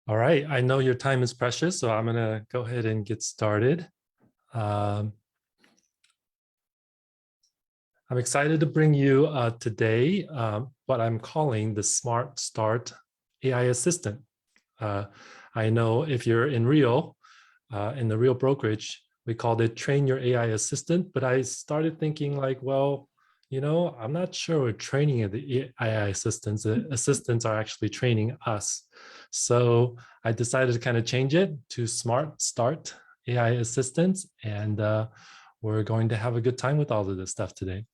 All right, I know your time is precious, so I'm gonna go ahead and get started. I'm excited to bring you today what I'm calling the Smart Start AI Assistant. I know if you're in Rio, in the Rio brokerage, we called it Train Your AI Assistant, but I started thinking like, well, I'm not sure we're training the AI assistants. The assistants are actually training us. So I decided to kind of change it to Smart Start AI Assistants, and we're going to have a good time with all of this stuff today.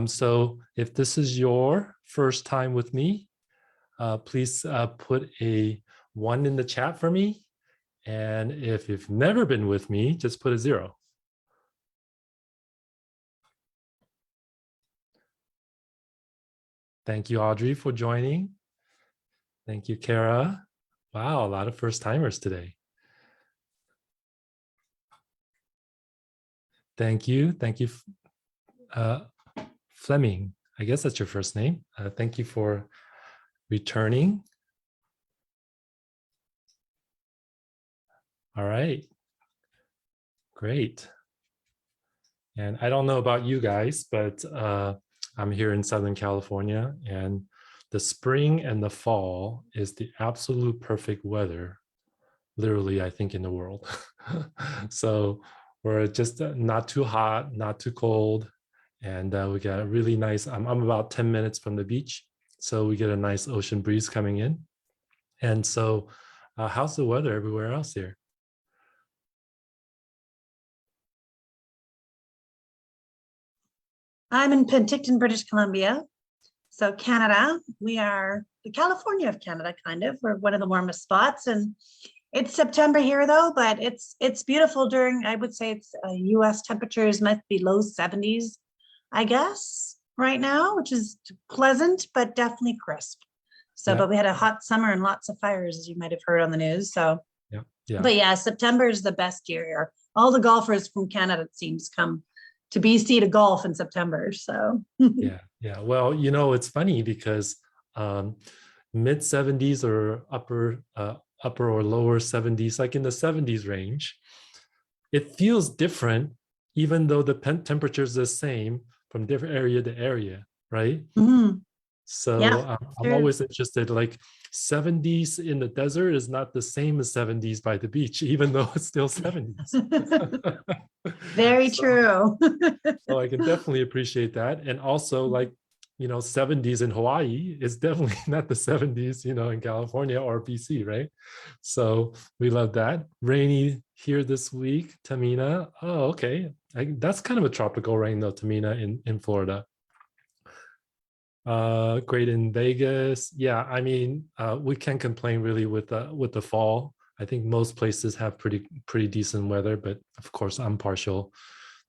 So if this is your first time with me, please put a 1 in the chat for me. And if you've never been with me, just put a 0. Thank you, Audrey, for joining. Thank you, Kara. Wow, a lot of first timers today. Thank you. Thank you, Fleming. I guess that's your first name. Thank you for returning. All right. Great. And I don't know about you guys, but I'm here in Southern California, and the spring and the fall is the absolute perfect weather, literally, I think, in the world. So we're just not too hot, not too cold. And we got a really nice, I'm about 10 minutes from the beach. So we get a nice ocean breeze coming in. And so how's the weather everywhere else here? I'm in Penticton, British Columbia. So Canada, we are the California of Canada, kind of. We're one of the warmest spots, and it's September here though, but it's beautiful during, I would say it's US temperatures might be low 70s, I guess, right now, which is pleasant, but definitely crisp. So, but we had a hot summer and lots of fires, as you might have heard on the news. So, but yeah, September is the best year here. All the golfers from Canada, it seems, come to BC to golf in September. So yeah. Well, it's funny because mid 70s or upper or lower 70s, like in the 70s range, it feels different, even though the temperature is the same from different area to area, right? mm-hmm. So Yeah, I'm always interested, like 70s in the desert is not the same as 70s by the beach, even though it's still 70s. Very true. So I can definitely appreciate that. And also, like, 70s in Hawaii is definitely not the 70s, in California or BC, right? So we love that. Rainy here this week, Tamina. Oh, okay. That's kind of a tropical rain though, Tamina, in Florida. Great in Vegas. Yeah, I mean, we can't complain really with the fall. I think most places have pretty decent weather, but of course I'm partial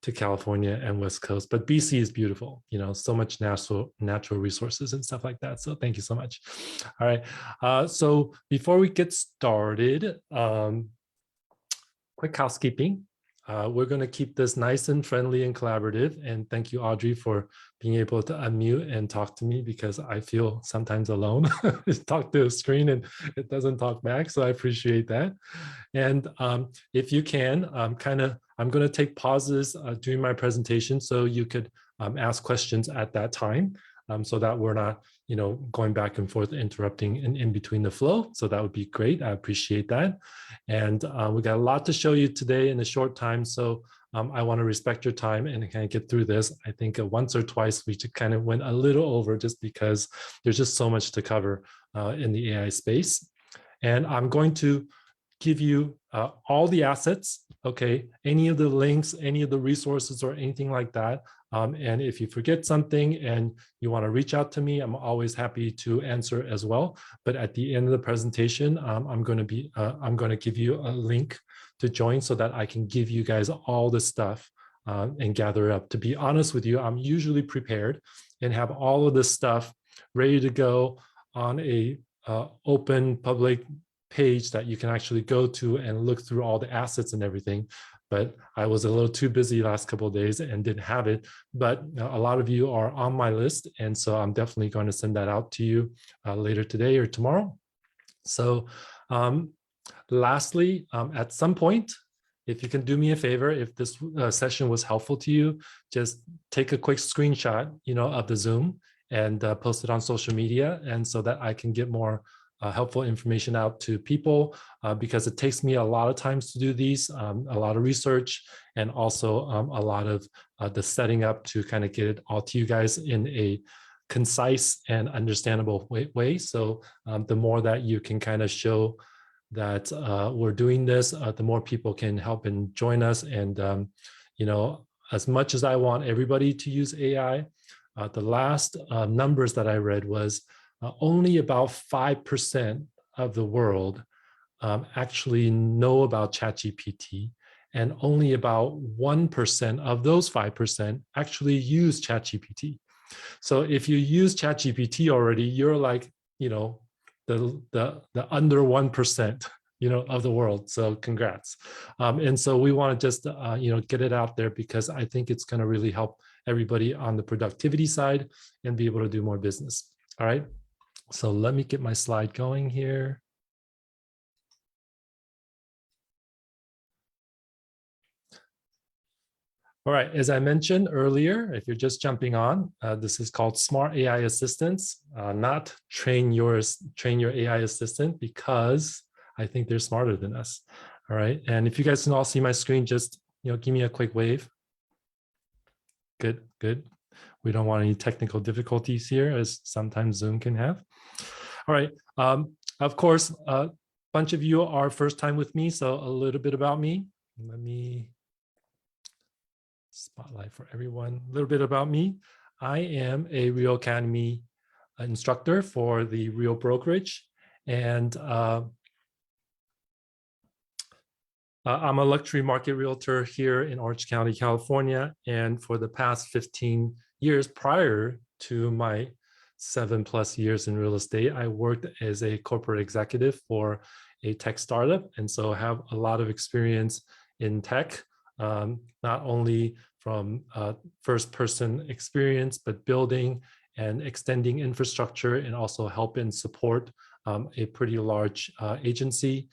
to California and West Coast. But BC is beautiful, so much natural resources and stuff like that. So thank you so much. All right. So before we get started, quick housekeeping. We're going to keep this nice and friendly and collaborative. And thank you, Audrey, for being able to unmute and talk to me, because I feel sometimes alone. Talk to a screen and it doesn't talk back. So I appreciate that. And if you can, I'm going to take pauses during my presentation so you could ask questions at that time, so that we're not going back and forth, interrupting in between the flow. So that would be great. I appreciate that. And we got a lot to show you today in a short time. So I want to respect your time and kind of get through this. I think once or twice we just kind of went a little over, just because there's just so much to cover in the AI space. And I'm going to give you all the assets, okay, any of the links, any of the resources or anything like that. And if you forget something and you want to reach out to me, I'm always happy to answer as well. But at the end of the presentation, I'm going to give you a link to join so that I can give you guys all the stuff and gather it up. To be honest with you, I'm usually prepared and have all of this stuff ready to go on a open public page that you can actually go to and look through all the assets and everything. But I was a little too busy last couple of days and didn't have it. But a lot of you are on my list, and so I'm definitely going to send that out to you later today or tomorrow. So Lastly, at some point, if you can do me a favor, if this session was helpful to you, just take a quick screenshot, of the Zoom and post it on social media, and so that I can get more helpful information out to people, because it takes me a lot of times to do these, a lot of research, and also a lot of the setting up to kind of get it all to you guys in a concise and understandable way. So the more that you can kind of show that we're doing this, the more people can help and join us. And, as much as I want everybody to use AI, the last numbers that I read was only about 5% of the world actually know about ChatGPT, and only about 1% of those 5% actually use ChatGPT. So if you use ChatGPT already, you're like, the under 1%, of the world. So congrats. And so we want to just, get it out there, because I think it's going to really help everybody on the productivity side and be able to do more business. All right. So let me get my slide going here. All right, as I mentioned earlier, if you're just jumping on, this is called Smart AI Assistants, not train your AI assistant, because I think they're smarter than us. All right, and if you guys can all see my screen, just give me a quick wave. Good, good. We don't want any technical difficulties here, as sometimes Zoom can have. All right, of course, a bunch of you are first time with me, so a little bit about me. Let me spotlight for everyone. A little bit about me. I am a Real Academy instructor for the Real Brokerage, and I'm a luxury market realtor here in Orange County, California. And for the past 15 years prior to my 7+ years in real estate, I worked as a corporate executive for a tech startup. And so I have a lot of experience in tech, not only from first person experience, but building and extending infrastructure, and also help and support a pretty large agency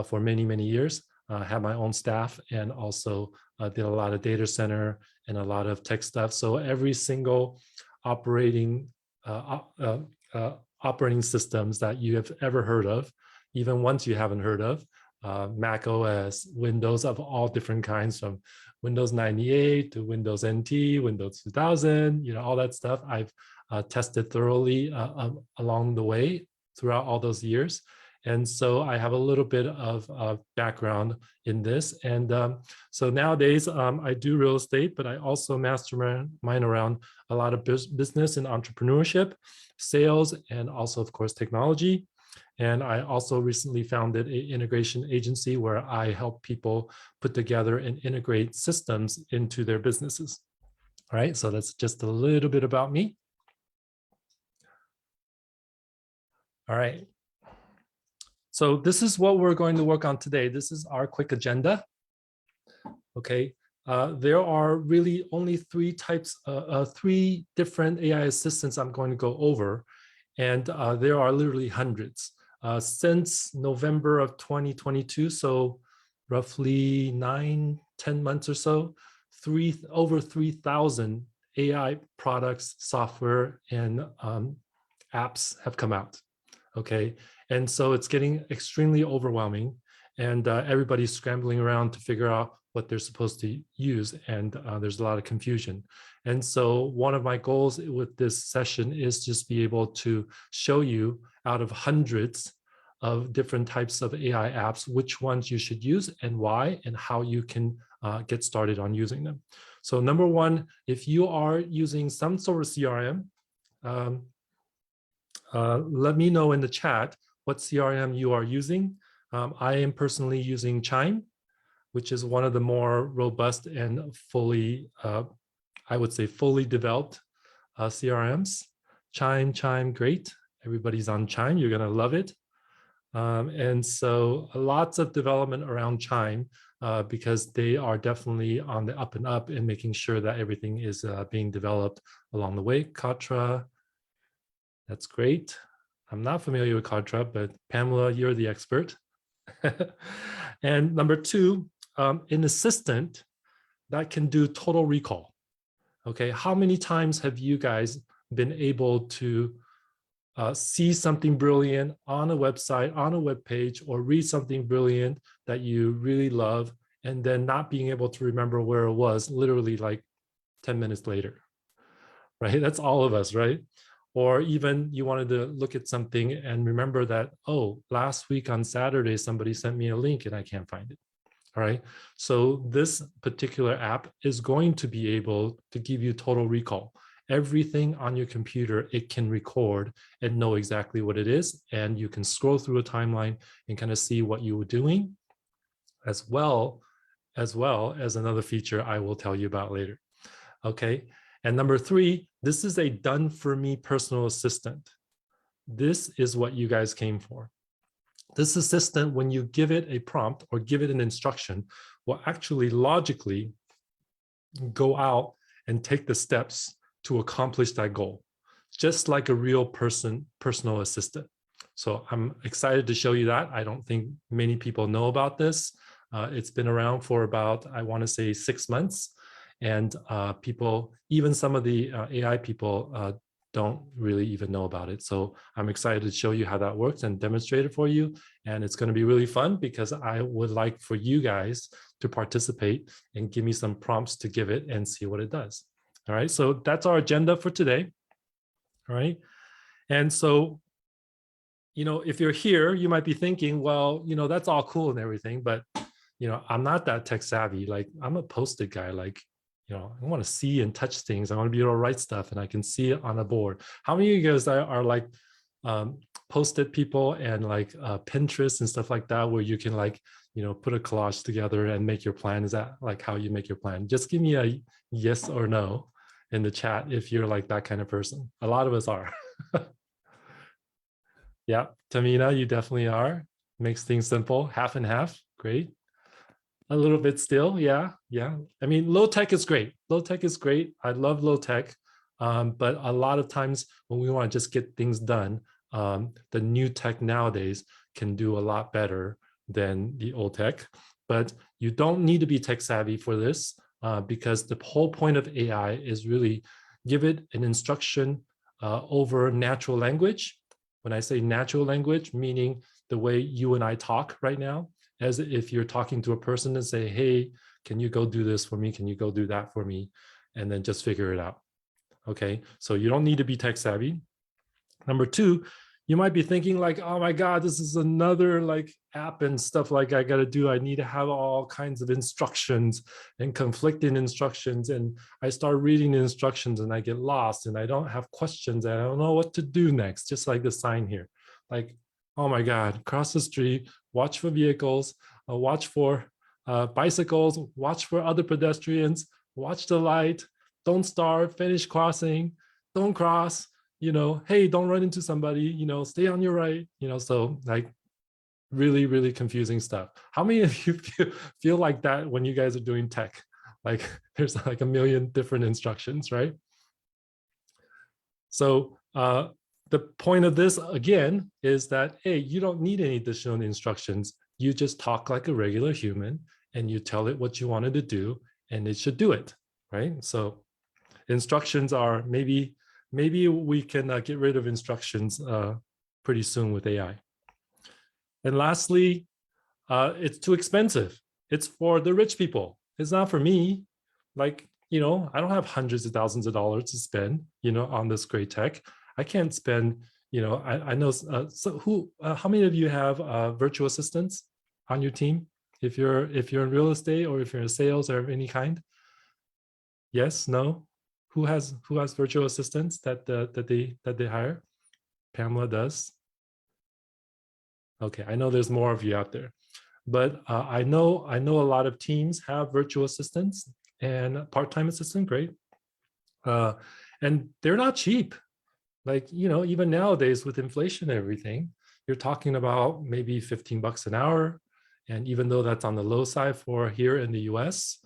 for many, many years. Had my own staff, and also did a lot of data center and a lot of tech stuff. So every single operating systems that you have ever heard of, even ones you haven't heard of, Mac OS, Windows of all different kinds, from Windows 98 to Windows NT, Windows 2000, all that stuff I've tested thoroughly along the way throughout all those years. And so I have a little bit of background in this. And so nowadays I do real estate, but I also mastermind around a lot of business and entrepreneurship, sales, and also, of course, technology. And I also recently founded an integration agency where I help people put together and integrate systems into their businesses. All right, so that's just a little bit about me. All right. So this is what we're going to work on today. This is our quick agenda. Okay, there are really only three different AI assistants I'm going to go over, and there are literally hundreds. Since November of 2022, so roughly 9-10 months or so, over 3,000 AI products, software, and apps have come out. Okay, and so it's getting extremely overwhelming, and everybody's scrambling around to figure out what they're supposed to use, and there's a lot of confusion. And so one of my goals with this session is just be able to show you, out of hundreds of different types of AI apps, which ones you should use and why, and how you can get started on using them. So number one, if you are using some sort of CRM, let me know in the chat what CRM you are using. I am personally using Chime, which is one of the more robust and fully, I would say, fully developed CRMs. Chime, great. Everybody's on Chime. You're going to love it. And so lots of development around Chime because they are definitely on the up and up and making sure that everything is being developed along the way. Katra, that's great. I'm not familiar with Katra, but Pamela, you're the expert. And number two, an assistant that can do total recall. Okay, how many times have you guys been able to see something brilliant on a website, on a web page, or read something brilliant that you really love, and then not being able to remember where it was literally like 10 minutes later, right? That's all of us, right? Or even you wanted to look at something and remember that, oh, last week on Saturday, somebody sent me a link and I can't find it. All right. So this particular app is going to be able to give you total recall. Everything on your computer, it can record and know exactly what it is. And you can scroll through a timeline and kind of see what you were doing, as well as another feature I will tell you about later. Okay. And number three, this is a done for me personal assistant. This is what you guys came for. This assistant, when you give it a prompt or give it an instruction, will actually logically go out and take the steps to accomplish that goal, just like a real personal assistant. So I'm excited to show you that. I don't think many people know about this. It's been around for about, I want to say 6 months. And people, even some of the AI people don't really even know about it. So I'm excited to show you how that works and demonstrate it for you. And it's going to be really fun because I would like for you guys to participate and give me some prompts to give it and see what it does. All right, so that's our agenda for today. All right, and so, you know, if you're here, you might be thinking, well, you know, that's all cool and everything, but, you know, I'm not that tech savvy. Like, I'm a Post-it guy. Like, you know, I want to see and touch things. I want to be able to write stuff and I can see it on a board. How many of you guys are like Post-it people and like Pinterest and stuff like that, where you can like, you know, put a collage together and make your plan? Is that like how you make your plan? Just give me a yes or no in the chat if you're like that kind of person. A lot of us are. Yeah, Tamina, you definitely are. Makes things simple, half and half, great. A little bit still, yeah. I mean, low tech is great. Low tech is great. I love low tech, but a lot of times when we want to just get things done, the new tech nowadays can do a lot better than the old tech. But you don't need to be tech savvy for this, because the whole point of AI is really give it an instruction over natural language. When I say natural language, meaning the way you and I talk right now, as if you're talking to a person and say, hey, can you go do this for me? Can you go do that for me? And then just figure it out. Okay, so you don't need to be tech savvy. Number two, you might be thinking like, oh my God, this is another like app and stuff like I got to do. I need to have all kinds of instructions and conflicting instructions. And I start reading the instructions and I get lost and I don't have questions and I don't know what to do next. Just like the sign here, like, oh my God, cross the street, watch for vehicles, watch for bicycles, watch for other pedestrians, watch the light, don't start, finish crossing, don't cross, you know, hey, don't run into somebody, you know, stay on your right, you know, so like really, really confusing stuff. How many of you feel like that when you guys are doing tech? Like there's like a million different instructions, right? So the point of this, again, is that, hey, you don't need any additional instructions. You just talk like a regular human and you tell it what you wanted to do and it should do it, right? So instructions are maybe we can get rid of instructions pretty soon with AI. And lastly, it's too expensive. It's for the rich people. It's not for me. Like, you know, I don't have hundreds of thousands of dollars to spend, you know, on this great tech. I can't spend, you know, I know, so how many of you have virtual assistants on your team? If you're in real estate or if you're in sales or of any kind? Yes, no? Who has virtual assistants that they hire? Pamela does. Okay, I know there's more of you out there, but I know a lot of teams have virtual assistants and part-time assistant, great. And they're not cheap. Like, you know, even nowadays with inflation and everything, you're talking about maybe 15 bucks an hour. And even though that's on the low side for here in the US,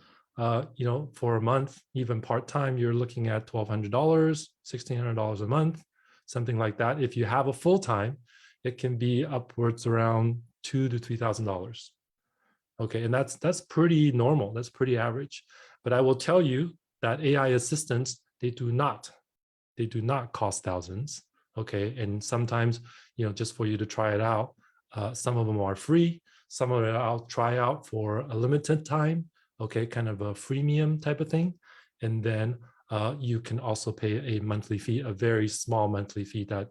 you know, for a month, even part-time, you're looking at $1,200, $1,600 a month, something like that. If you have a full-time, it can be upwards around $2,000 to $3,000. Okay, and that's pretty normal. That's pretty average. But I will tell you that AI assistants, they do not cost thousands. Okay, and sometimes, just for you to try it out, some of them are free. Some of it I'll try out for a limited time. Okay, kind of a freemium type of thing, and then you can also pay a monthly fee, a very small monthly fee that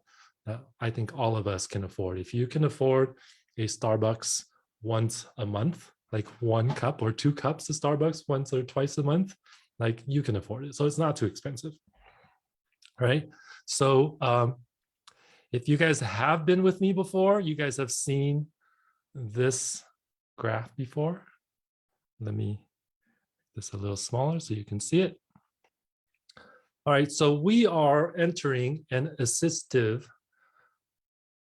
I think all of us can afford. If you can afford a Starbucks once a month, like 1 cup or 2 cups of Starbucks once or twice a month, like you can afford it. So it's not too expensive, right? So if you guys have been with me before, you guys have seen this graph before. Let me make this a little smaller so you can see it. All right, so we are entering an assistive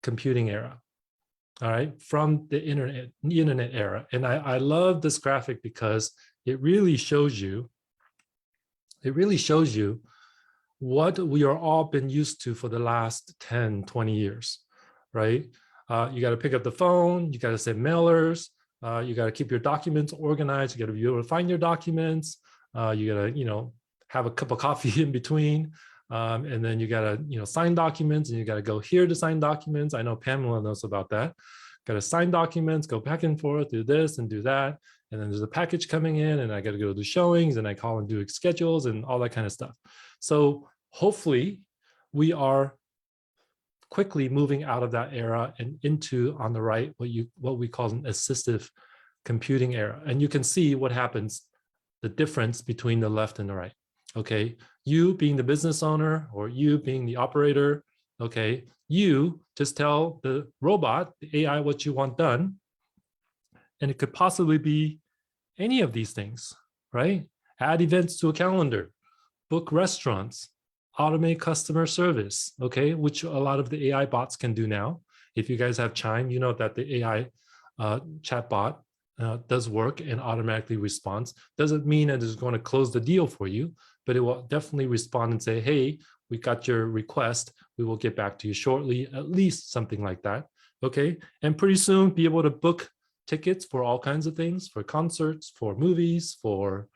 computing era. All right, from the internet era. And I love this graphic because it really shows you what we are all been used to for the last 10, 20 years, right? You got to pick up the phone, you got to send mailers, you got to keep your documents organized, you got to be able to find your documents, you got to, have a cup of coffee in between, and then you got to, sign documents, and you got to go here to sign documents. I know Pamela knows about that. Got to sign documents, go back and forth, do this and do that. And then there's a package coming in, and I got to go do showings, and I call and do schedules and all that kind of stuff. So hopefully we are quickly moving out of that era and into, on the right, what we call an assistive computing era. And you can see what happens, the difference between the left and the right. Okay, you being the business owner or you being the operator, okay, you just tell the robot, the AI, what you want done. And it could possibly be any of these things, right? Add events to a calendar, book restaurants, automate customer service, okay, which a lot of the AI bots can do now. If you guys have Chime, you know that the AI chatbot does work and automatically responds. Doesn't mean that it's going to close the deal for you, but it will definitely respond and say, hey, we got your request. We will get back to you shortly, at least something like that. Okay. And pretty soon be able to book tickets for all kinds of things, for concerts, for movies, for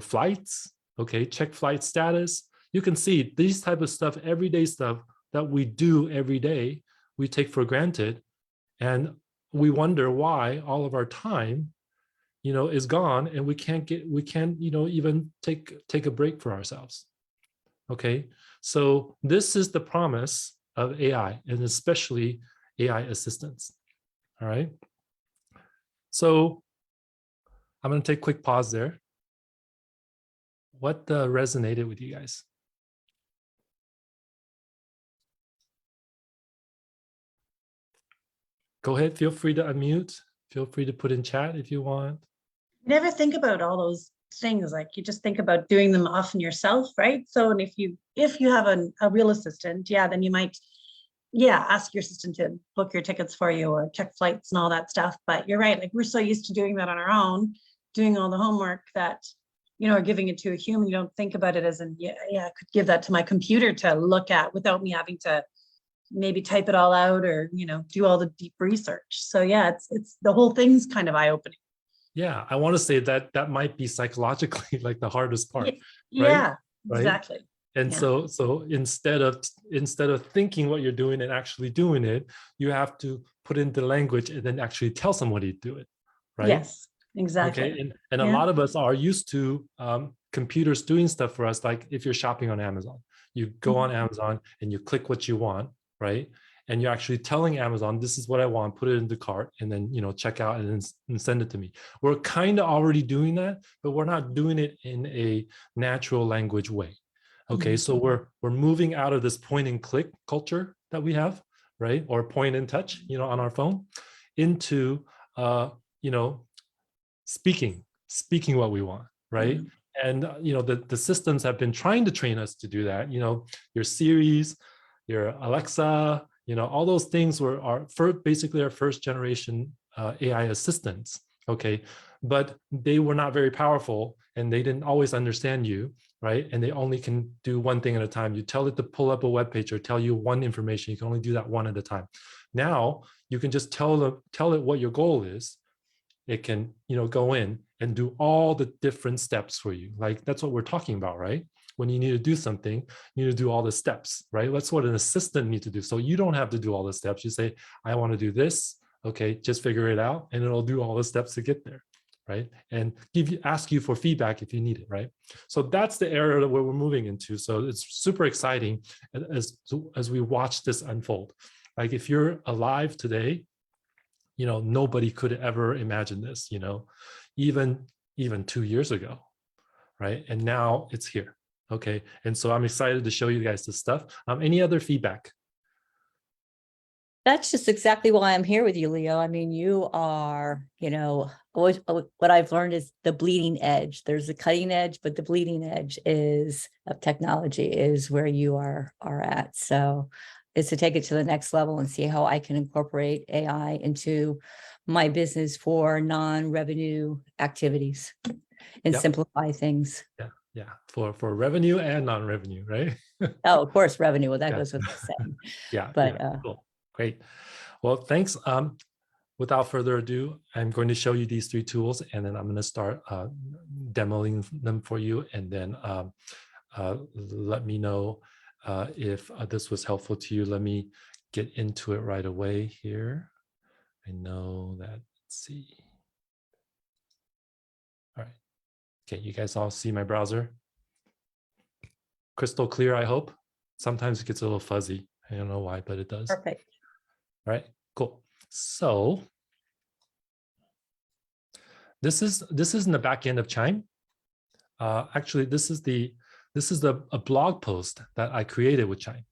flights. Okay. Check flight status. You can see these type of stuff, everyday stuff that we do every day, we take for granted. And we wonder why all of our time, is gone, and we can't, even take a break for ourselves. Okay, so this is the promise of AI, and especially AI assistants. All right. So I'm going to take a quick pause there. What resonated with you guys? Go ahead, feel free to unmute. Feel free to put in chat if you want. You never think about all those things, like you just think about doing them often yourself, right? So, and if you have a real assistant, then you might, ask your assistant to book your tickets for you or check flights and all that stuff. But you're right, like we're so used to doing that on our own, doing all the homework that, or giving it to a human. You don't think about it as I could give that to my computer to look at without me having to maybe type it all out or, do all the deep research. So it's the whole thing's kind of eye-opening. Yeah, I want to say that might be psychologically like the hardest part. Yeah, right? Exactly. And so instead of thinking what you're doing and actually doing it, you have to put into language and then actually tell somebody to do it, right? Yes, exactly. Okay, and a lot of us are used to computers doing stuff for us. Like if you're shopping on Amazon, you go on Amazon and you click what you want, right? And you're actually telling Amazon, this is what I want, put it in the cart, and then, check out and send it to me. We're kind of already doing that, but we're not doing it in a natural language way. Okay, so we're moving out of this point and click culture that we have, right? Or point and touch, on our phone, into, speaking what we want, right? And, the systems have been trying to train us to do that. Your Siris, your Alexa, all those things basically our first generation AI assistants. Okay, but they were not very powerful and they didn't always understand you, right? And they only can do one thing at a time. You tell it to pull up a web page or tell you one information. You can only do that one at a time. Now you can just tell it what your goal is. It can, go in and do all the different steps for you. Like that's what we're talking about, right? When you need to do something, you need to do all the steps, right? That's what an assistant needs to do. So you don't have to do all the steps. You say, I want to do this. Okay, just figure it out, and it'll do all the steps to get there, right? And ask you for feedback if you need it, right? So that's the area where we're moving into. So it's super exciting as we watch this unfold. Like if you're alive today, nobody could ever imagine this, even 2 years ago, right? And now it's here. Okay, and so I'm excited to show you guys this stuff. Any other feedback? That's just exactly why I'm here with you, Leo. I mean, you are, what I've learned is the bleeding edge. There's the cutting edge, but the bleeding edge of technology is where you are at. So it's to take it to the next level and see how I can incorporate AI into my business for non-revenue activities and simplify things. Yeah, for revenue and non-revenue, right? Oh, of course, revenue. Well, that goes without saying. But cool. Great. Well, thanks. Without further ado, I'm going to show you these 3 tools, and then I'm going to start demoing them for you, and then let me know if this was helpful to you. Let me get into it right away here. I know that, let's see. All right. Okay, you guys all see my browser? Crystal clear, I hope. Sometimes it gets a little fuzzy. I don't know why, but it does. Perfect. All right, cool. So this is in the back end of Chime. Actually, this is a blog post that I created with Chime.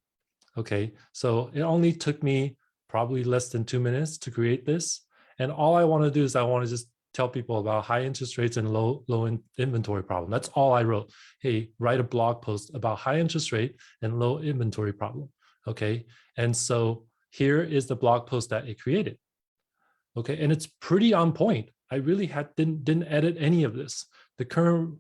Okay, so it only took me probably less than 2 minutes to create this. And all I want to do is I want to just tell people about high interest rates and low inventory problem. That's all I wrote. Hey, write a blog post about high interest rate and low inventory problem. Okay, and so here is the blog post that it created. Okay, and it's pretty on point. I really didn't edit any of this. The current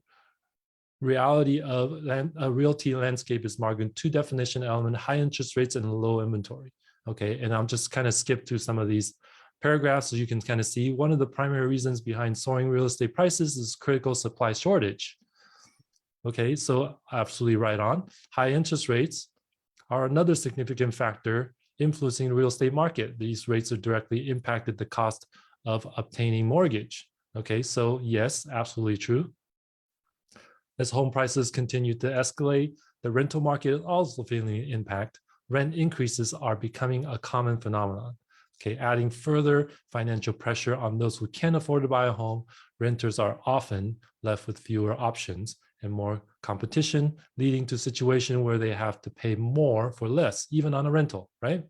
reality of a realty landscape is marked in 2 definition elements: high interest rates and low inventory. Okay, and I'll just kind of skip through some of these paragraphs so you can kind of see one of the primary reasons behind soaring real estate prices is critical supply shortage. Okay, so absolutely right on. High interest rates are another significant factor influencing the real estate market. These rates are directly impacted the cost of obtaining mortgage. Okay, so yes, absolutely true. As home prices continue to escalate, the rental market is also feeling an impact. Rent increases are becoming a common phenomenon. Okay, adding further financial pressure on those who can't afford to buy a home, renters are often left with fewer options and more competition, leading to a situation where they have to pay more for less, even on a rental, right?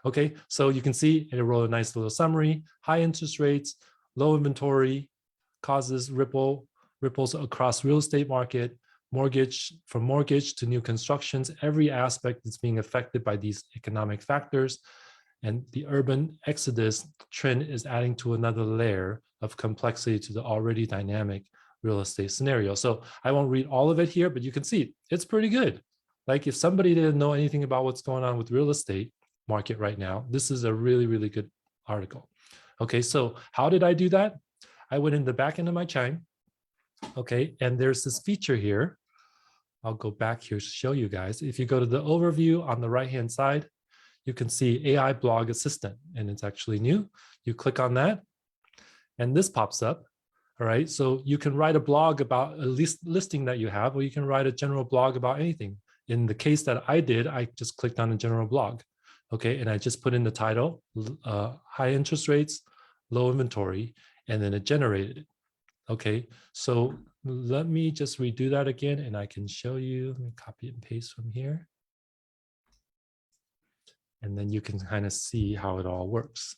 Okay, so you can see it wrote a nice little summary. High interest rates, low inventory causes ripples across real estate market, from mortgage to new constructions. Every aspect is being affected by these economic factors. And the urban exodus trend is adding to another layer of complexity to the already dynamic real estate scenario. So I won't read all of it here, but you can see it's pretty good. Like if somebody didn't know anything about what's going on with real estate market right now, this is a really, really good article. Okay, so how did I do that? I went in the back end of my Chime. Okay, and there's this feature here. I'll go back here to show you guys. If you go to the overview on the right-hand side, you can see AI blog assistant, and it's actually new. You click on that, and this pops up. All right, so you can write a blog about a listing that you have, or you can write a general blog about anything. In the case that I did, I just clicked on a general blog. Okay, and I just put in the title, high interest rates, low inventory, and then it generated it. Okay, so let me just redo that again, and I can show you. Let me copy and paste from here. And then you can kind of see how it all works.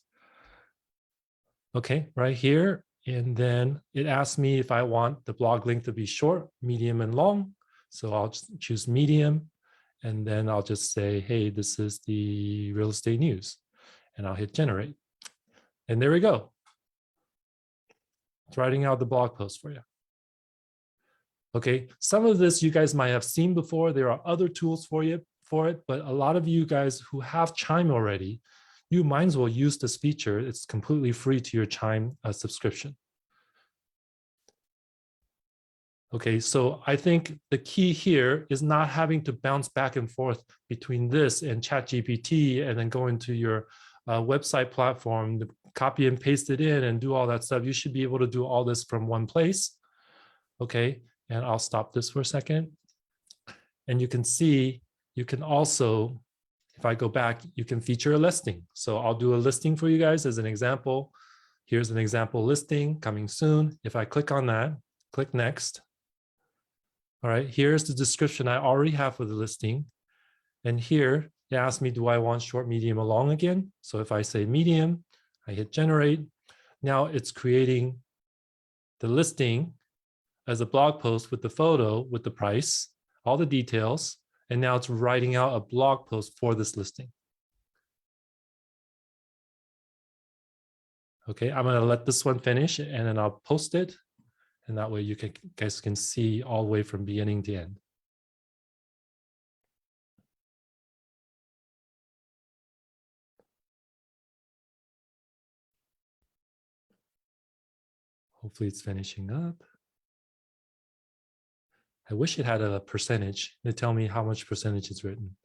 Okay, right here. And then it asks me if I want the blog link to be short, medium, and long. So I'll just choose medium. And then I'll just say, hey, this is the real estate news. And I'll hit generate. And there we go. It's writing out the blog post for you. Okay, some of this you guys might have seen before. There are other tools for it, but a lot of you guys who have Chime already, you might as well use this feature. It's completely free to your Chime subscription. Okay, so I think the key here is not having to bounce back and forth between this and ChatGPT and then go into your website platform, copy and paste it in and do all that stuff. You should be able to do all this from one place. Okay, and I'll stop this for a second. And you can see, you can also, if I go back, you can feature a listing. So I'll do a listing for you guys as an example. Here's an example listing coming soon. If I click on that, click next. All right, here's the description I already have for the listing. And here, it asks me, do I want short, medium, or long again? So if I say medium, I hit generate. Now it's creating the listing as a blog post with the photo, with the price, all the details. And now it's writing out a blog post for this listing. Okay, I'm gonna let this one finish and then I'll post it. And that way you guys can see all the way from beginning to end. Hopefully it's finishing up. I wish it had a percentage to tell me how much percentage it's written.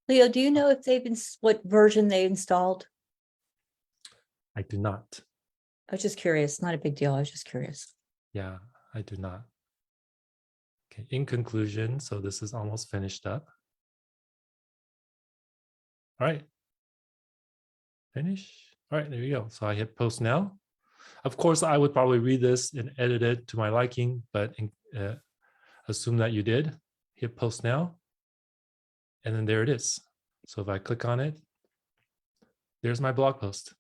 Leo, do you know if they've been, what version they installed? I do not. I was just curious. Not a big deal. I was just curious. Yeah, I do not. Okay, in conclusion, so this is almost finished up. All right. Finish. All right, there you go. So I hit post now. Of course, I would probably read this and edit it to my liking, but assume that you did. Hit post now. And then there it is. So if I click on it, there's my blog post.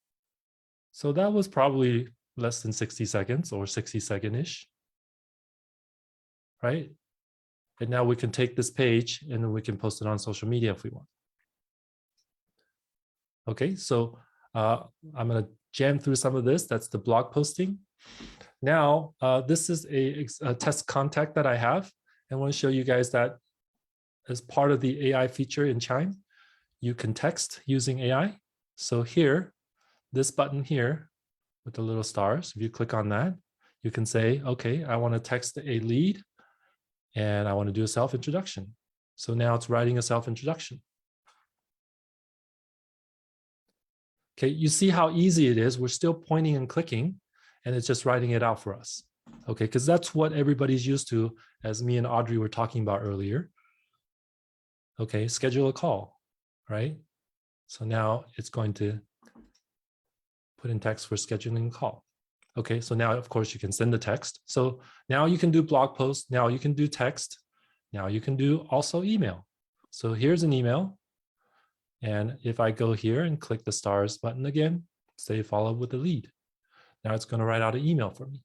So that was probably less than 60 seconds or 60-second-ish, right? And now we can take this page and then we can post it on social media if we want. Okay, so I'm gonna jam through some of this. That's the blog posting. Now, this is a test contact that I have. I want to show you guys that as part of the AI feature in Chime, you can text using AI. So here, this button here with the little stars, if you click on that, you can say, okay, I want to text a lead and I want to do a self-introduction. So now it's writing a self-introduction. Okay, you see how easy it is. We're still pointing and clicking and it's just writing it out for us. Okay, because that's what everybody's used to, as me and Audrey were talking about earlier. Okay, schedule a call, right? So now it's going to put in text for scheduling a call. Okay, so now, of course, you can send the text. So now you can do blog posts. Now you can do text. Now you can do also email. So here's an email. And if I go here and click the stars button again, say follow with the lead. Now it's going to write out an email for me.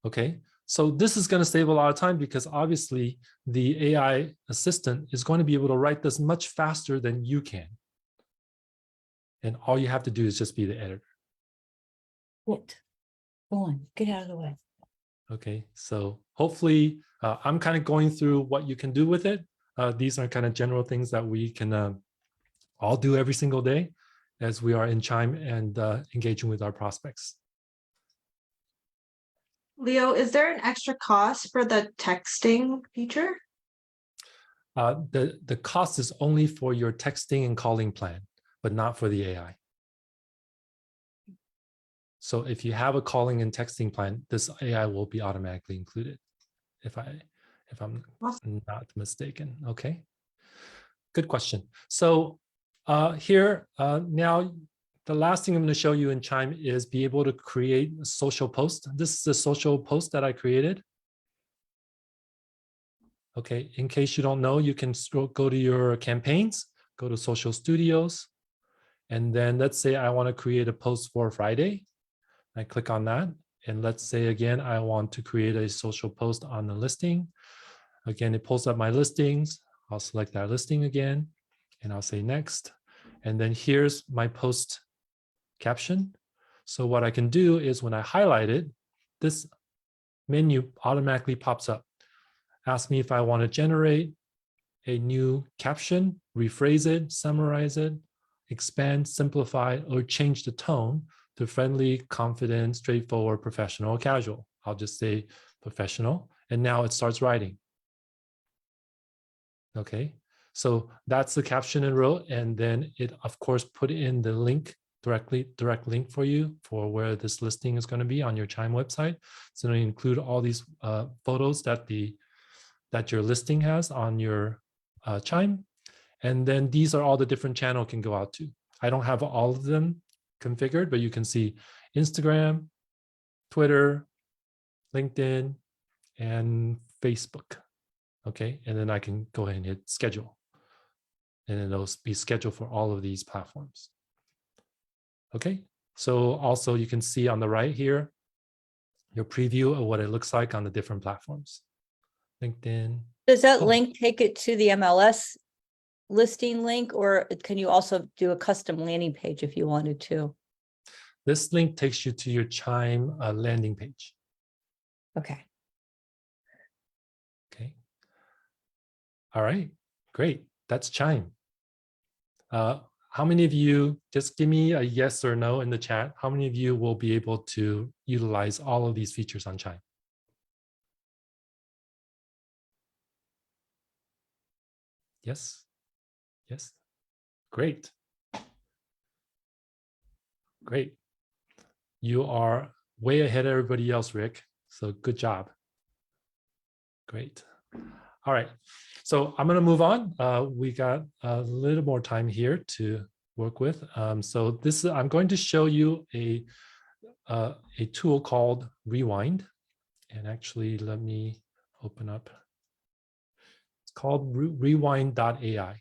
Okay, so this is going to save a lot of time because obviously the AI assistant is going to be able to write this much faster than you can. And all you have to do is just be the editor. What? Go on, get out of the way. Okay, so hopefully I'm kind of going through what you can do with it. These are kind of general things that we can all do every single day as we are in Chime and engaging with our prospects. Leo, is there an extra cost for the texting feature? The cost is only for your texting and calling plan, but not for the AI. So if you have a calling and texting plan, this AI will be automatically included, if I'm not mistaken. Okay, good question. So here now, the last thing I'm going to show you in Chime is be able to create a social post. This is a social post that I created. Okay, in case you don't know, you can go to your campaigns, go to Social Studios, and then let's say I want to create a post for Friday. I click on that, and let's say again, I want to create a social post on the listing. Again, it pulls up my listings. I'll select that listing again, and I'll say next. And then here's my post caption. So what I can do is when I highlight it, this menu automatically pops up. Ask me if I want to generate a new caption, rephrase it, summarize it, expand, simplify, or change the tone to friendly, confident, straightforward, professional, casual. I'll just say professional. And now it starts writing. Okay, so that's the caption and wrote. And then it, of course, put in the link direct link for you for where this listing is going to be on your Chime website. So it'll include all these photos that your listing has on your Chime. And then these are all the different channels can go out to. I don't have all of them configured, but you can see Instagram, Twitter, LinkedIn, and Facebook. Okay, and then I can go ahead and hit schedule. And then it'll be scheduled for all of these platforms. Okay, so also you can see on the right here, your preview of what it looks like on the different platforms. LinkedIn. Does that link take it to the MLS listing link, or can you also do a custom landing page if you wanted to? This link takes you to your Chime landing page. Okay. Okay. All right, great. That's Chime. How many of you, just give me a yes or no in the chat. How many of you will be able to utilize all of these features on Chime? Yes. Yes. Great. Great. You are way ahead of everybody else, Rick. So good job. Great. All right. So I'm going to move on. We got a little more time here to work with. So this is, I'm going to show you a tool called Rewind. And actually, let me open up. It's called rewind.ai.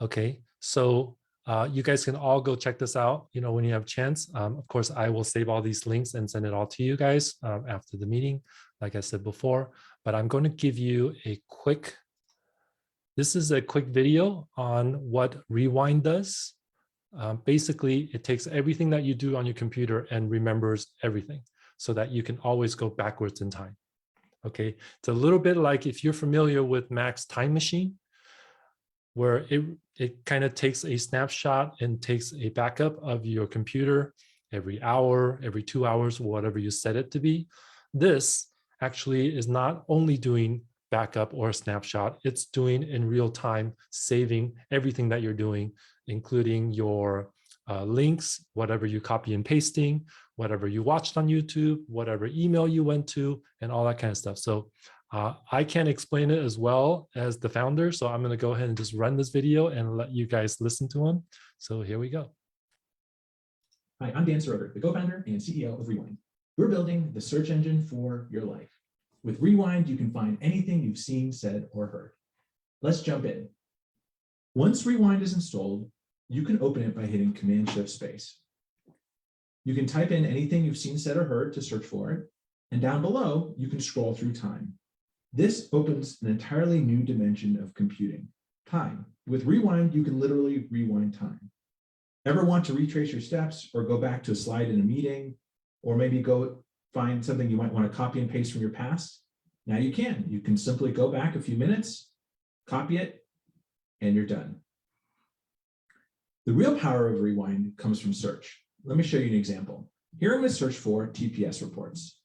Okay, so you guys can all go check this out, you know, when you have a chance. Of course, I will save all these links and send it all to you guys after the meeting, like I said before. But I'm going to give you a quick, this is a quick video on what Rewind does. Basically, it takes everything that you do on your computer and remembers everything so that you can always go backwards in time. Okay, it's a little bit like if you're familiar with Mac's Time Machine, where it kind of takes a snapshot and takes a backup of your computer every hour, every 2 hours, whatever you set it to be. This actually is not only doing backup or a snapshot, it's doing in real time, saving everything that you're doing, including your links, whatever you copy and pasting, whatever you watched on YouTube, whatever email you went to, and all that kind of stuff. So I can't explain it as well as the founder, so I'm going to go ahead and just run this video and let you guys listen to him. So here we go. Hi, I'm Dan Soroder, the co-founder and CEO of Rewind. We're building the search engine for your life. With Rewind, you can find anything you've seen, said, or heard. Let's jump in. Once Rewind is installed, you can open it by hitting Command-Shift-Space. You can type in anything you've seen, said, or heard to search for it, and down below, you can scroll through time. This opens an entirely new dimension of computing, time. With Rewind, you can literally rewind time. Ever want to retrace your steps or go back to a slide in a meeting, or maybe go find something you might want to copy and paste from your past? Now you can. You can simply go back a few minutes, copy it, and you're done. The real power of Rewind comes from search. Let me show you an example. Here I'm going to search for TPS reports.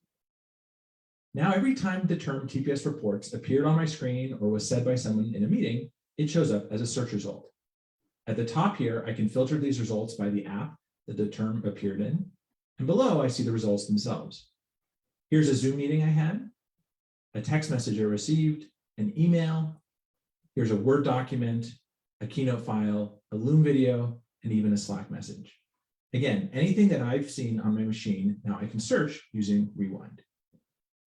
Now, every time the term TPS reports appeared on my screen or was said by someone in a meeting, it shows up as a search result. At the top here, I can filter these results by the app that the term appeared in. And below, I see the results themselves. Here's a Zoom meeting I had, a text message I received, an email. Here's a Word document, a Keynote file, a Loom video, and even a Slack message. Again, anything that I've seen on my machine, now I can search using Rewind.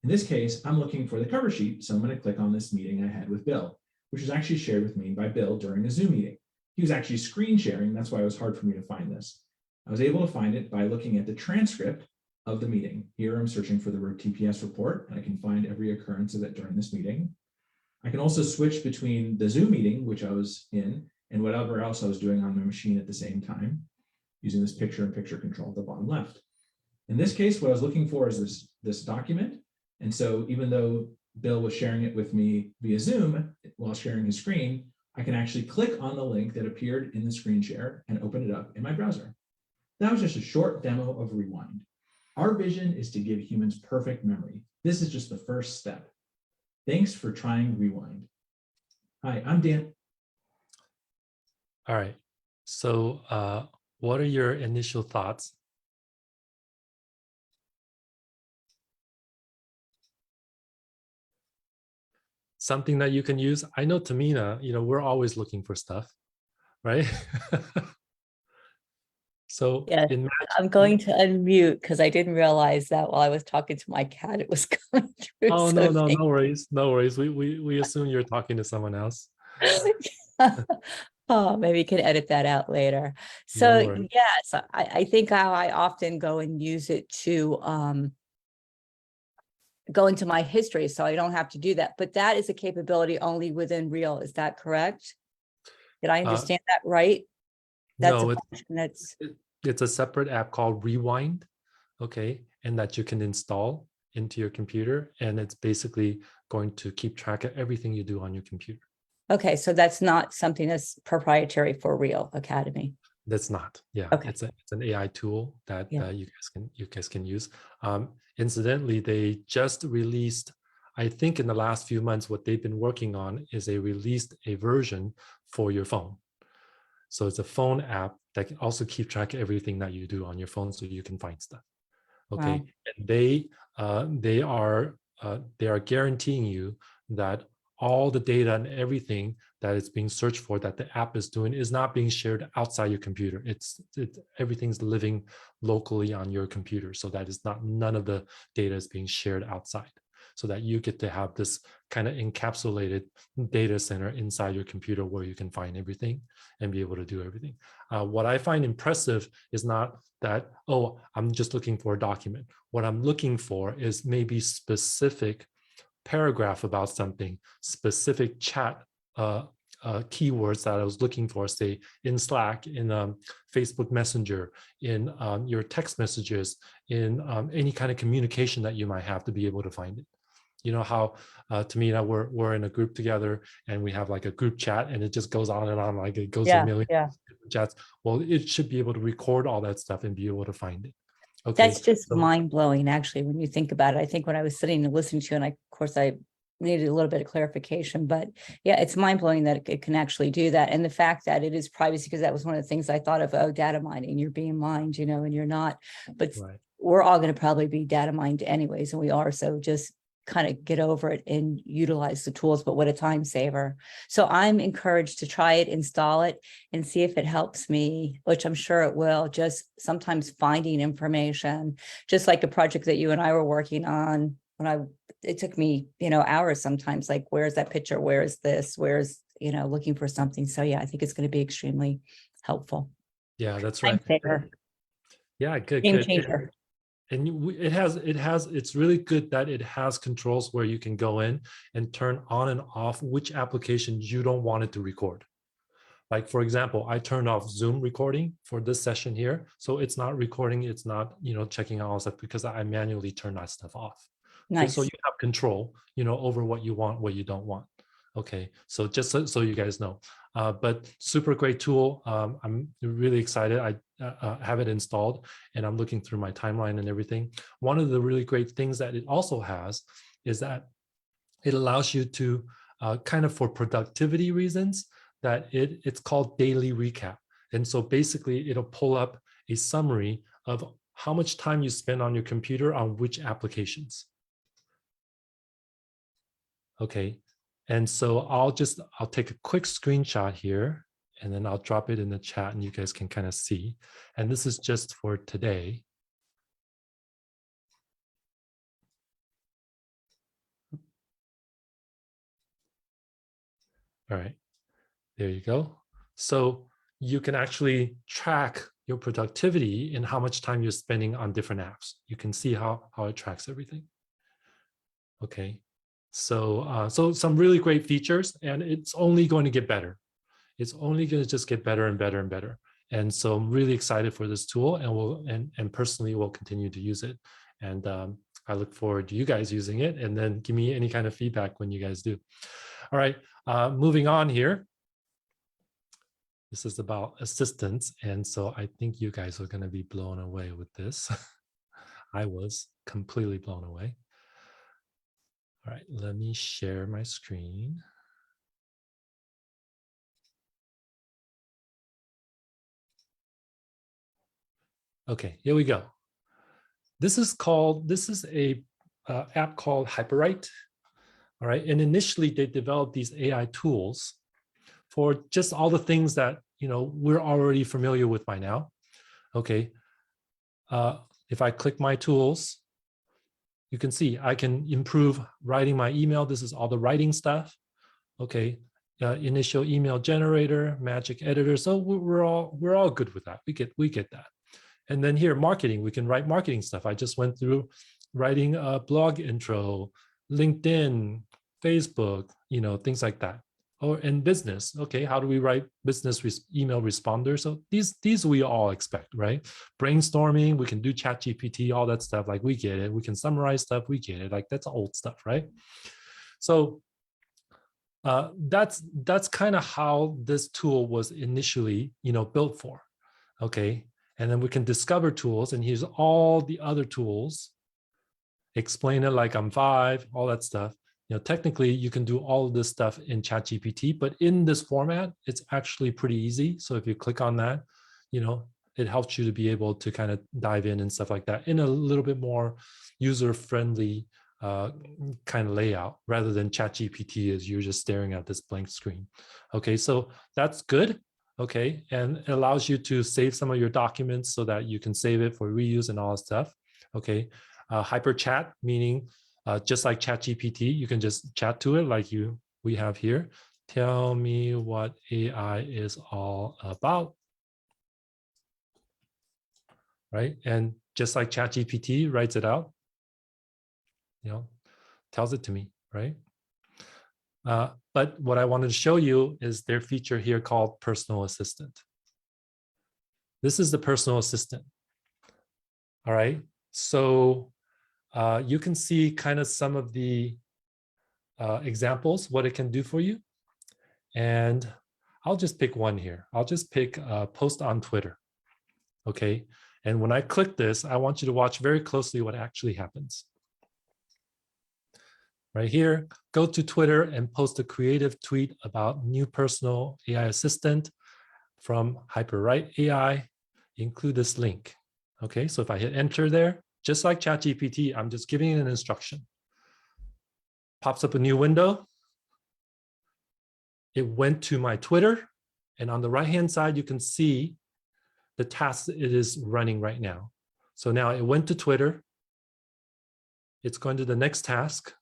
In this case, I'm looking for the cover sheet, so I'm going to click on this meeting I had with Bill, which was actually shared with me by Bill during a Zoom meeting. He was actually screen sharing, that's why it was hard for me to find this. I was able to find it by looking at the transcript of the meeting. Here I'm searching for the word TPS report, and I can find every occurrence of it during this meeting. I can also switch between the Zoom meeting, which I was in, and whatever else I was doing on my machine at the same time, using this picture-in-picture control at the bottom left. In this case, what I was looking for is this document. And so even though Bill was sharing it with me via Zoom while sharing his screen, I can actually click on the link that appeared in the screen share and open it up in my browser. That was just a short demo of Rewind. Our vision is to give humans perfect memory. This is just the first step. Thanks for trying Rewind. Hi, I'm Dan. All right. So what are your initial thoughts? Something that you can use. I know Tamina, we're always looking for stuff, right? So Yeah, I'm going to unmute because I didn't realize that while I was talking to my cat, it was going through. Oh, so no worries. No worries. We assume you're talking to someone else. Oh, maybe you can edit that out later. No So worries. yes, I think how I often go and use it to go into my history, so I don't have to do that. But that is a capability only within Reel. Is that correct? Did I understand that right? That's No, a function that's it's a separate app called Rewind, okay, and that you can install into your computer, and it's basically going to keep track of everything you do on your computer. okay. So that's not something that's proprietary for Reel Academy. That's not, yeah. Okay. It's an AI tool that Yeah. you guys can use. Incidentally, they just released, I think in the last few months, what they've been working on is they released a version for your phone. So it's a phone app that can also keep track of everything that you do on your phone, so you can find stuff. Okay, Wow. and they are guaranteeing you that all the data and everything that is being searched for that the app is doing is not being shared outside your computer. It's everything's living locally on your computer, so that is none of the data is being shared outside, so that you get to have this kind of encapsulated data center inside your computer where you can find everything and be able to do everything. What I find impressive is not that, oh, I'm just looking for a document. What I'm looking for is maybe specific paragraph about something, specific chat keywords that I was looking for, say in Slack, in Facebook Messenger, in your text messages, in any kind of communication that you might have to be able to find it. You know how Tamina, we're in a group together and we have like a group chat and it just goes on and on, like it goes to a million chats. Well, it should be able to record all that stuff and be able to find it. Okay. That's just mind blowing, actually, when you think about it. I think when I was sitting and listening to you, and of course I needed a little bit of clarification, but yeah, it's mind blowing that it can actually do that. And the fact that it is privacy, because that was one of the things I thought of, oh, data mining, you're being mined, and you're not, but right. We're all going to probably be data mined anyways, and we are. So just kind of get over it and utilize the tools, but what a time saver. So I'm encouraged to try it, install it, and see if it helps me, which I'm sure it will. Just sometimes finding information, just like a project that you and I were working on it took me, hours sometimes, like, where's that picture? Where is this? Where's, looking for something. So yeah, I think it's going to be extremely helpful. Yeah, that's right. Time saver. Yeah, good. Game changer. And it's really good that it has controls where you can go in and turn on and off which application you don't want it to record. Like, for example, I turned off Zoom recording for this session here. So it's not recording, it's not, checking out all stuff, because I manually turn that stuff off. Okay, Nice. so you have control, over what you want, what you don't want. Okay, so just so you guys know, but super great tool. I'm really excited. I have it installed and I'm looking through my timeline and everything. One of the really great things that it also has is that it allows you to kind of, for productivity reasons, that it's called daily recap. And so basically it'll pull up a summary of how much time you spend on your computer on which applications. Okay. And so I'll take a quick screenshot here, and then I'll drop it in the chat and you guys can kind of see. And this is just for today. All right, there you go. So you can actually track your productivity and how much time you're spending on different apps. You can see how it tracks everything. Okay. So some really great features, and it's only going to get better. It's only going to just get better and better and better. And so I'm really excited for this tool, and personally will continue to use it. And I look forward to you guys using it, and then give me any kind of feedback when you guys do. All right, moving on here. This is about assistants. And so I think you guys are going to be blown away with this. I was completely blown away. All right, let me share my screen. Okay, here we go. This is a app called Hyperwrite. All right, and initially they developed these AI tools for just all the things that we're already familiar with by now. Okay, if I click my tools, you can see I can improve writing my email. This is all the writing stuff. Okay, initial email generator, magic editor. So we're all good with that. We get that. And then here, marketing, we can write marketing stuff. I just went through writing a blog intro, LinkedIn, Facebook, things like that. Or in business, okay, how do we write business email responders? So these we all expect, right? Brainstorming, we can do ChatGPT, all that stuff, like we get it. We can summarize stuff, we get it. Like that's old stuff, right? So that's kind of how this tool was initially, built for, okay? And then we can discover tools, and here's all the other tools. Explain it like I'm 5, all that stuff. Technically you can do all of this stuff in ChatGPT, but in this format, it's actually pretty easy. So if you click on that, it helps you to be able to kind of dive in and stuff like that in a little bit more user-friendly kind of layout, rather than ChatGPT as you're just staring at this blank screen. Okay, so that's good. Okay, and it allows you to save some of your documents so that you can save it for reuse and all that stuff. Okay, hyper chat, meaning just like ChatGPT, you can just chat to it like we have here. Tell me what AI is all about, right? And just like ChatGPT writes it out, tells it to me, right? But what I wanted to show you is their feature here called Personal Assistant. This is the Personal Assistant. All right, so you can see kind of some of the examples, what it can do for you. And I'll just pick one here. I'll just pick post on Twitter. Okay, and when I click this, I want you to watch very closely what actually happens. Right here, go to Twitter and post a creative tweet about new personal AI assistant from Hyperwrite AI. Include this link. Okay, so if I hit enter there, just like ChatGPT, I'm just giving it an instruction. Pops up a new window. It went to my Twitter, and on the right-hand side, you can see the task it is running right now. So now it went to Twitter. It's going to the next task.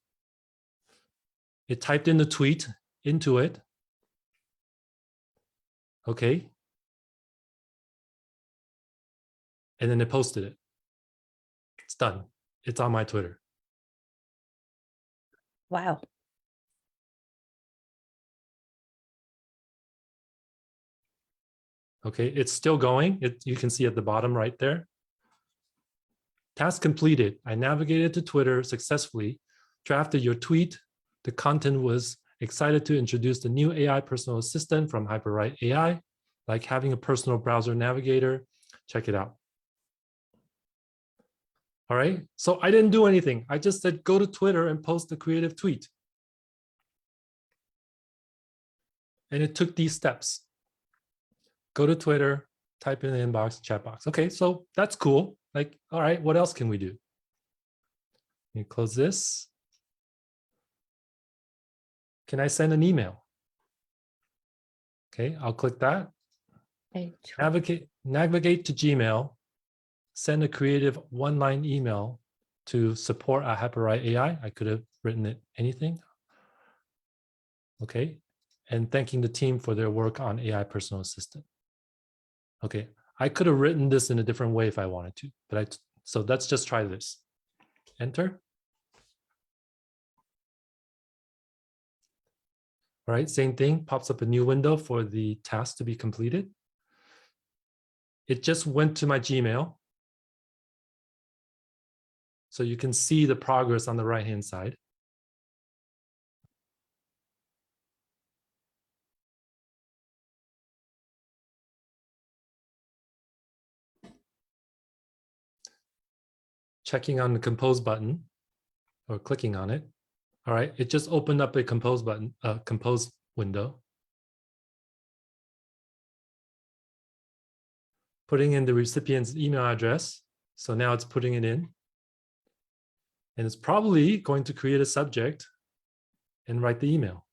It typed in the tweet into it. Okay. And then it posted it. It's done. It's on my Twitter. Wow. Okay, it's still going. You can see at the bottom right there. Task completed. I navigated to Twitter successfully, drafted your tweet. The content was excited to introduce the new AI personal assistant from Hyperwrite AI, like having a personal browser navigator. Check it out. All right, so I didn't do anything. I just said, go to Twitter and post a creative tweet. And it took these steps. Go to Twitter, type in the inbox, chat box. Okay, so that's cool. Like, all right, what else can we do? Let me close this. Can I send an email? Okay, I'll click that. Navigate to Gmail. Send a creative one-line email to support at Hyperwrite AI. I could have written it anything. Okay, and thanking the team for their work on AI personal assistant. Okay, I could have written this in a different way if I wanted to, but so let's just try this. Enter. All right, same thing, pops up a new window for the task to be completed. It just went to my Gmail. So you can see the progress on the right-hand side. Checking on the compose button or clicking on it. All right, it just opened up a compose button, compose window. Putting in the recipient's email address. So now it's putting it in. And it's probably going to create a subject and write the email.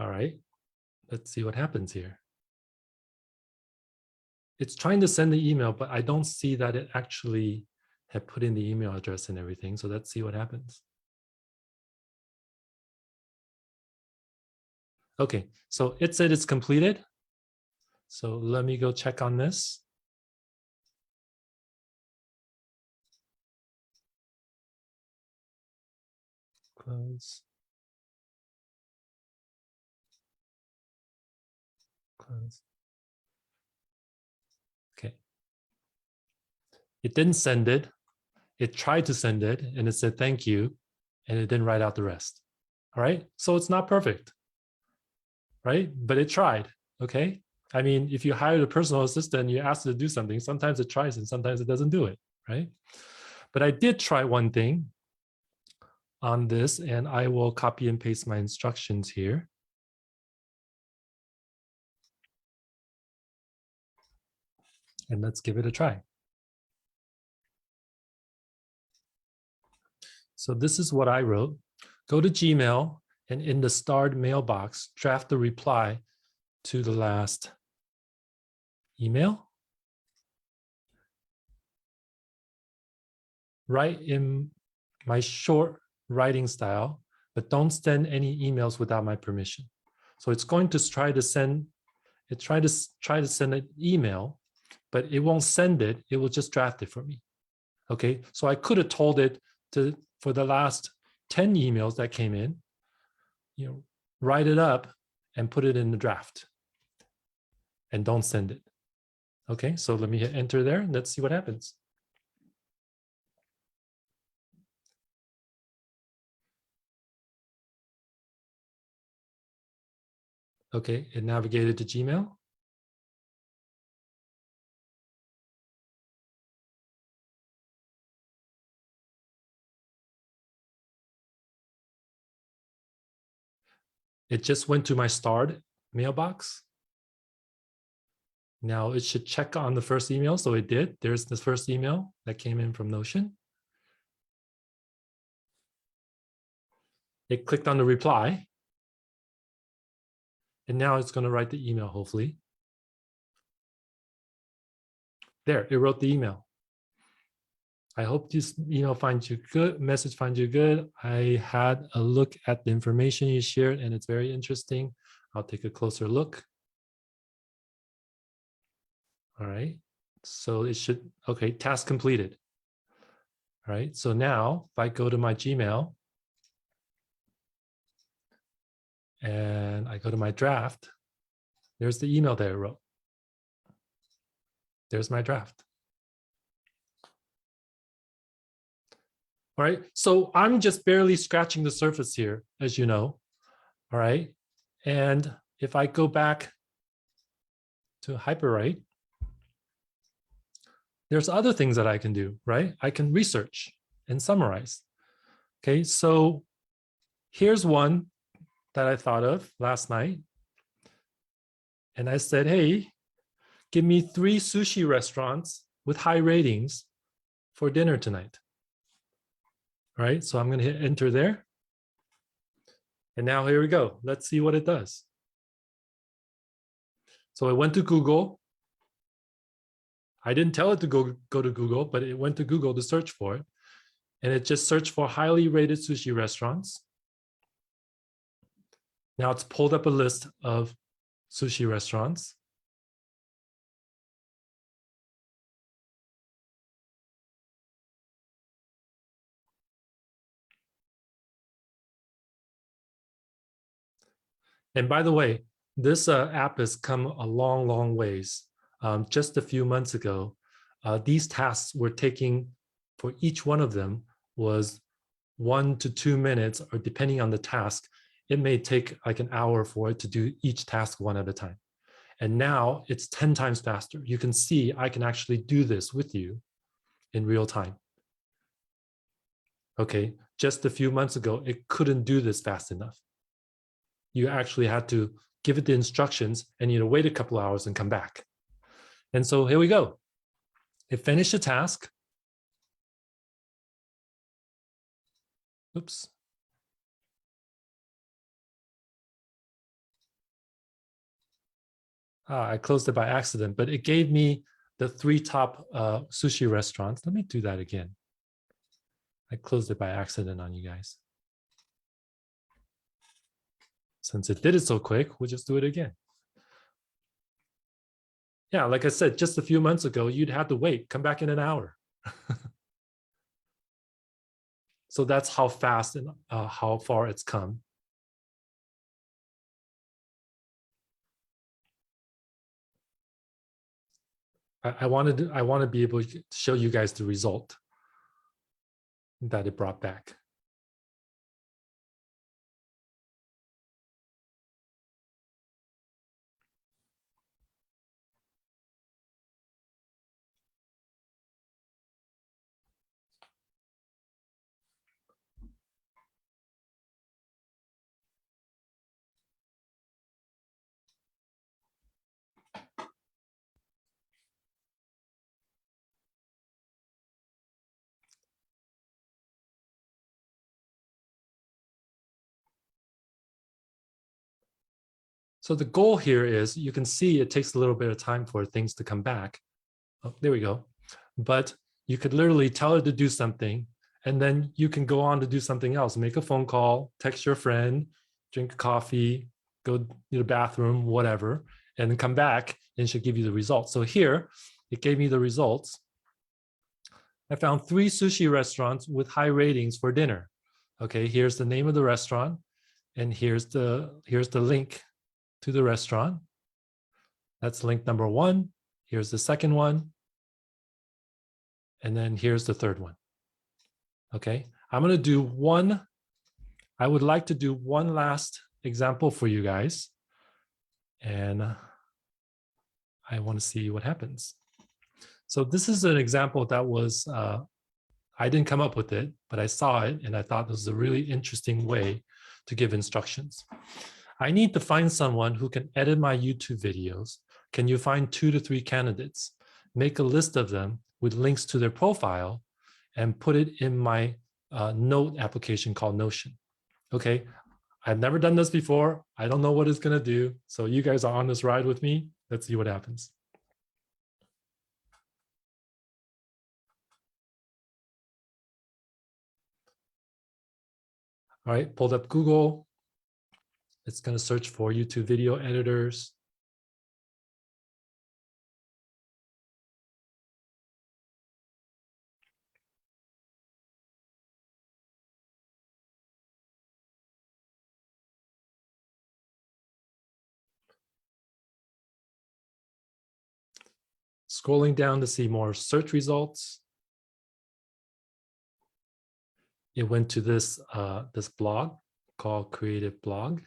All right, let's see what happens here. It's trying to send the email, but I don't see that it actually had put in the email address and everything. So let's see what happens. Okay, so it said it's completed. So let me go check on this. Close. Close. Okay. It didn't send it. It tried to send it and it said thank you, and it didn't write out the rest. All right, so it's not perfect, right? But it tried, okay? I mean, if you hired a personal assistant, you ask it to do something, sometimes it tries and sometimes it doesn't do it, right? But I did try one thing on this, and I will copy and paste my instructions here. And let's give it a try. So this is what I wrote. Go to Gmail and in the starred mailbox, draft the reply to the last email. Write in my short writing style, but don't send any emails without my permission. So it's going to try to send, try to send an email, but it won't send it. It will just draft it for me. Okay, so I could have told it to, for the last 10 emails that came in, you know, write it up and put it in the draft and don't send it. Okay, so let me hit enter there and let's see what happens. Okay, it navigated to Gmail. It just went to my starred mailbox. Now it should check on the first email. So it did. There's the first email that came in from Notion. It clicked on the reply. And now it's going to write the email, hopefully. There, it wrote the email. I hope this email finds you good, message finds you good. I had a look at the information you shared and it's very interesting. I'll take a closer look. All right, so it should, okay, task completed. All right, so now if I go to my Gmail and I go to my draft, there's the email that I wrote. There's my draft. All right, so I'm just barely scratching the surface here, as you know. All right, and if I go back to Hyperwrite, there's other things that I can do, right? I can research and summarize. Okay, so here's one that I thought of last night. And I said, hey, give me 3 sushi restaurants with high ratings for dinner tonight. All right, so I'm going to hit enter there. And now here we go. Let's see what it does. So I went to Google. I didn't tell it to go to Google, but it went to Google to search for it. And it just searched for highly rated sushi restaurants. Now it's pulled up a list of sushi restaurants. And by the way, this app has come a long, long ways. Just a few months ago, these tasks were taking, for each one of them was 1 to 2 minutes, or depending on the task, it may take like an hour for it to do each task one at a time. And now it's 10 times faster. You can see I can actually do this with you in real time. Okay, just a few months ago, it couldn't do this fast enough. You actually had to give it the instructions and you had to wait a couple hours and come back. And so here we go. It finished the task. Oops. I closed it by accident, but it gave me the 3 top sushi restaurants. Let me do that again. I closed it by accident on you guys. Since it did it so quick, we'll just do it again. Yeah, like I said, just a few months ago, you'd have to wait, come back in an hour. So that's how fast and how far it's come. I want to be able to show you guys the result that it brought back. So the goal here is, you can see it takes a little bit of time for things to come back. Oh, there we go. But you could literally tell it to do something, and then you can go on to do something else. Make a phone call, text your friend, drink coffee, go to the bathroom, whatever, and then come back and it should give you the results. So here, it gave me the results. I found 3 sushi restaurants with high ratings for dinner. Okay, here's the name of the restaurant, and here's the link to the restaurant. That's link number 1. Here's the second one. And then here's the third one. Okay, I'm going to do one. I would like to do one last example for you guys. And I want to see what happens. So this is an example that was, I didn't come up with it, but I saw it and I thought this was a really interesting way to give instructions. I need to find someone who can edit my YouTube videos. Can you find 2 to 3 candidates? Make a list of them with links to their profile and put it in my note application called Notion. Okay, I've never done this before. I don't know what it's going to do. So you guys are on this ride with me. Let's see what happens. All right, pulled up Google. It's going to search for YouTube video editors. Scrolling down to see more search results. It went to this, this blog called Creative Blog.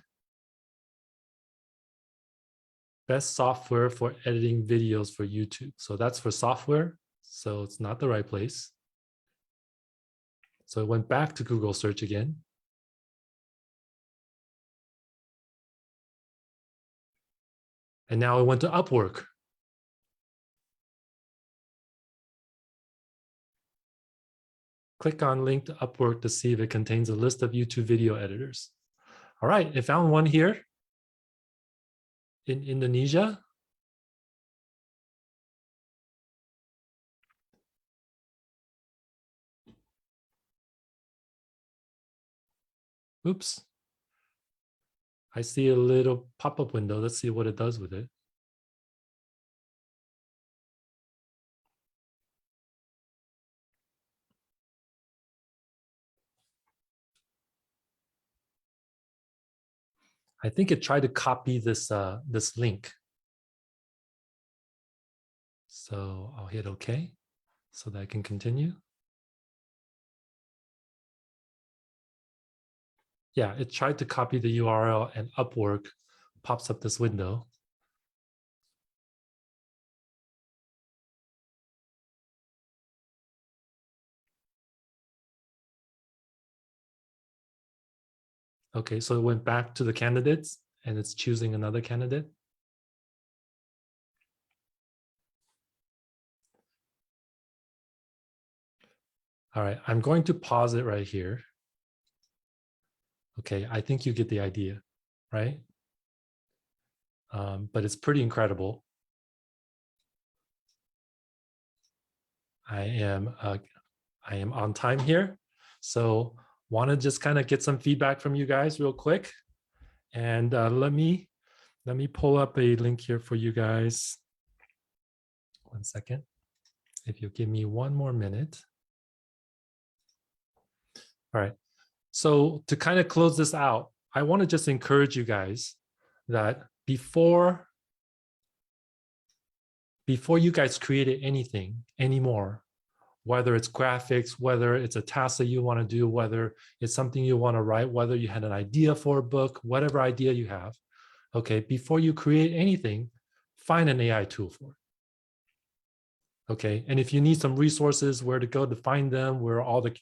Best software for editing videos for YouTube. So that's for software. So it's not the right place. So it went back to Google search again. And now it went to Upwork. Click on link to Upwork to see if it contains a list of YouTube video editors. All right, I found one here in Indonesia. Oops. I see a little pop-up window. Let's see what it does with it. I think it tried to copy this this link. So I'll hit OK so that I can continue. Yeah, it tried to copy the URL, and Upwork pops up this window. Okay, so it went back to the candidates and it's choosing another candidate. All right, I'm going to pause it right here. Okay, I think you get the idea, right? But it's pretty incredible. I am on time here, so want to just kind of get some feedback from you guys real quick, and let me pull up a link here for you guys. 1 second, if you'll give me 1 more minute. All right. So to kind of close this out, I want to just encourage you guys that before you guys created anything anymore, whether it's graphics, whether it's a task that you want to do, whether it's something you want to write, whether you had an idea for a book, whatever idea you have, okay, before you create anything, find an AI tool for it. Okay, and if you need some resources, where to go to find them, where all the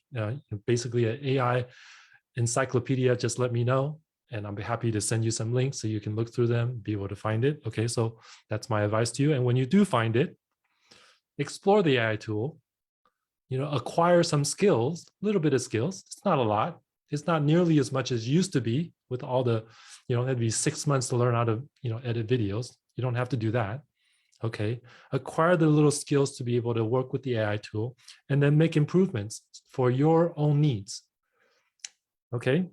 basically an AI encyclopedia, just let me know, and I'll be happy to send you some links so you can look through them, be able to find it. Okay, so that's my advice to you. And when you do find it, explore the AI tool, acquire some skills, a little bit of skills. It's not a lot. It's not nearly as much as it used to be with all the, it'd be 6 months to learn how to, edit videos. You don't have to do that. Okay, acquire the little skills to be able to work with the AI tool and then make improvements for your own needs. Okay,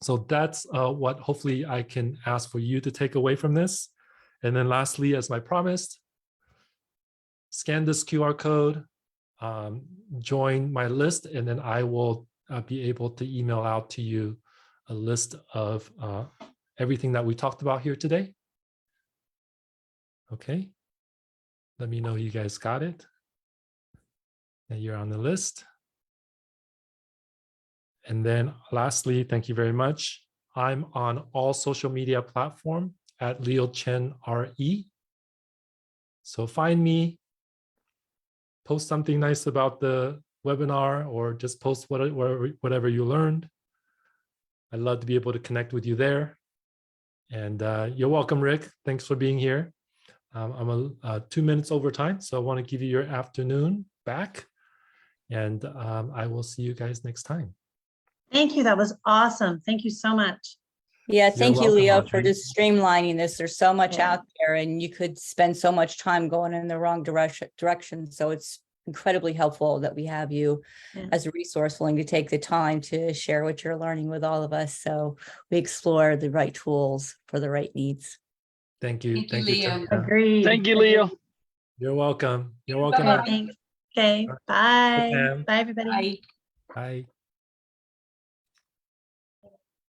so that's what hopefully I can ask for you to take away from this. And then lastly, as I promised, scan this QR code, join my list, and then I will be able to email out to you a list of everything that we talked about here today. Okay, let me know you guys got it, and you're on the list. And then lastly, thank you very much. I'm on all social media platforms at Leo Chen RE. So find me, post something nice about the webinar, or just post whatever you learned. I'd love to be able to connect with you there. And you're welcome, Rick. Thanks for being here. I'm 2 minutes over time, so I want to give you your afternoon back. And I will see you guys next time. Thank you. That was awesome. Thank you so much. Yeah, thank you, welcome, Leo, for Audrey. just streamlining this. There's so much Yeah. out there, and you could spend so much time going in the wrong direction. So it's incredibly helpful that we have you Yeah. as a resource, willing to take the time to share what you're learning with all of us. So we explore the right tools for the right needs. Thank you. Thank you, Leo. Tanya. Agreed. Thank you, Leo. You're welcome. You're welcome. Bye-bye. Okay, thanks. Okay, bye. Pam. Bye, everybody. Bye. Bye.